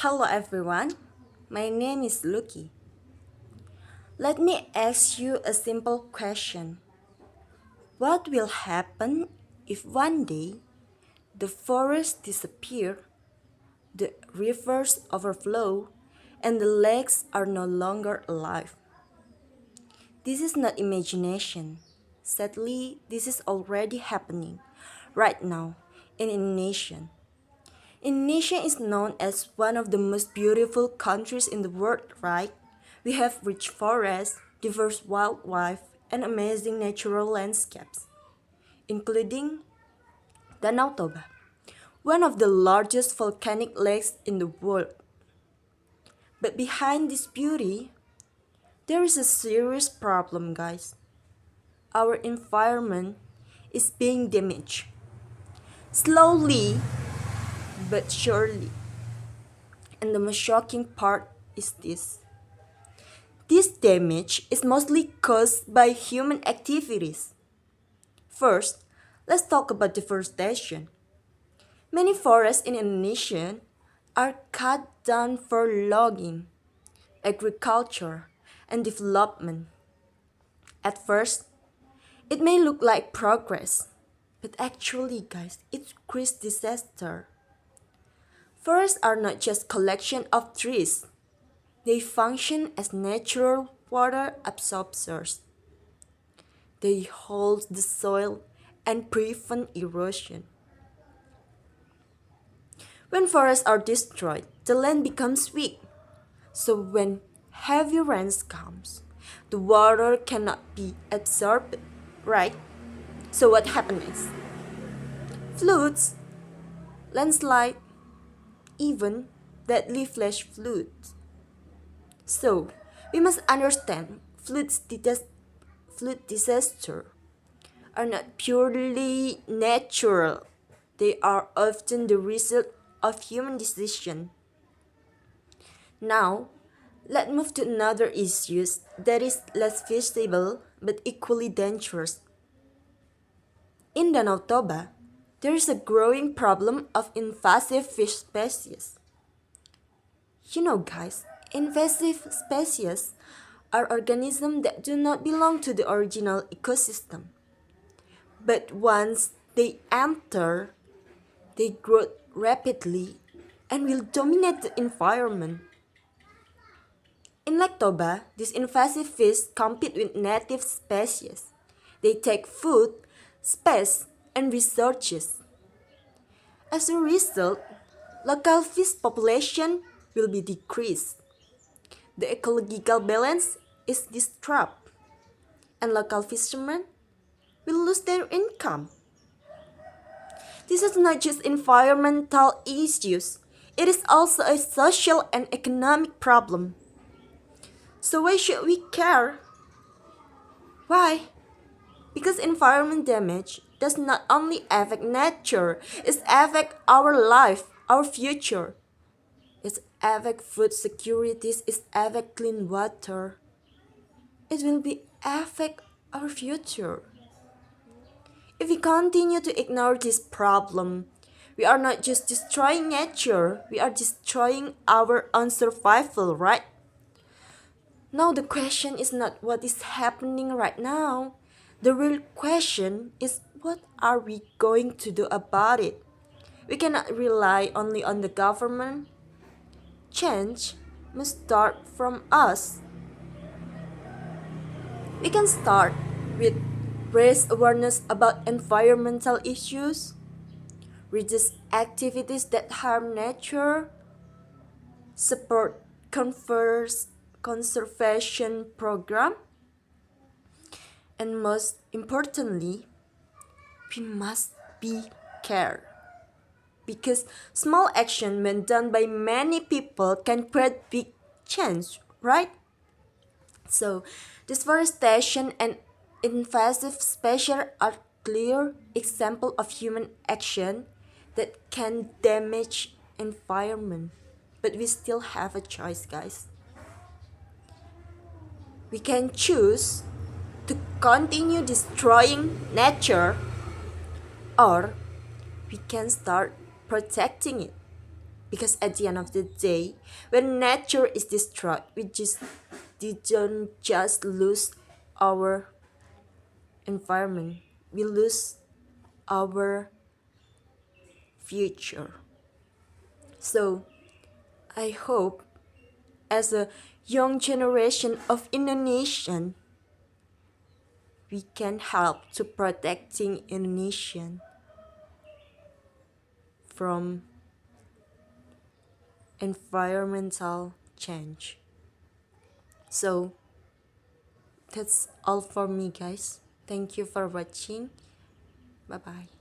Hello everyone, my name is Lucky. Let me ask you a simple question. What will happen if one day the forests disappear, the rivers overflow, and the lakes are no longer alive? This is not imagination. Sadly, this is already happening right now in Indonesia. Indonesia is known as one of the most beautiful countries in the world, right? We have rich forests, diverse wildlife, and amazing natural landscapes, including Danau Toba, one of the largest volcanic lakes in the world. But behind this beauty, there is a serious problem, guys. Our environment is being damaged, slowly but surely. And the most shocking part is this. This damage is mostly caused by human activities. First, let's talk about deforestation. Many forests in Indonesia are cut down for logging, agriculture, and development. At first, it may look like progress, but actually, guys, it creates disaster. Forests are not just collection of trees. They function as natural water absorbers. They hold the soil and prevent erosion. When forests are destroyed, the land becomes weak. So when heavy rains comes, the water cannot be absorbed, right? So what happens? Floods, landslide, even deadly flash floods. So we must understand flood disaster are not purely natural. They are often the result of human decision. Now, let's move to another issue that is less visible but equally dangerous. In Danau Toba, there is a growing problem of invasive fish species. You know, guys, invasive species are organisms that do not belong to the original ecosystem. But once they enter, they grow rapidly and will dominate the environment. In Lake Toba, these invasive fish compete with native species. They take food, space, and resources. As a result, local fish population will be decreased. The ecological balance is disturbed, and local fishermen will lose their income. This is not just environmental issues, it is also a social and economic problem. So why should we care? Why? Because environment damage does not only affect nature, it affects our life, our future. It affects food security, it affects clean water. It will be affect our future. If we continue to ignore this problem, we are not just destroying nature, we are destroying our own survival, right? Now the question is not what is happening right now. The real question is what are we going to do about it? We cannot rely only on the government. Change must start from us. We can start with raise awareness about environmental issues, reduce activities that harm nature, support conservation program, and most importantly, we must be care. Because small action when done by many people can create big change, right? So, deforestation and invasive species are clear example of human action that can damage environment. But we still have a choice, guys. We can choose to continue destroying nature or we can start protecting it. Because at the end of the day, when nature is destroyed, we don't just lose our environment, we lose our future. So I hope as a young generation of Indonesian, we can help to protecting Indonesian from environmental change. So that's all for me, guys. Thank you for watching. Bye bye.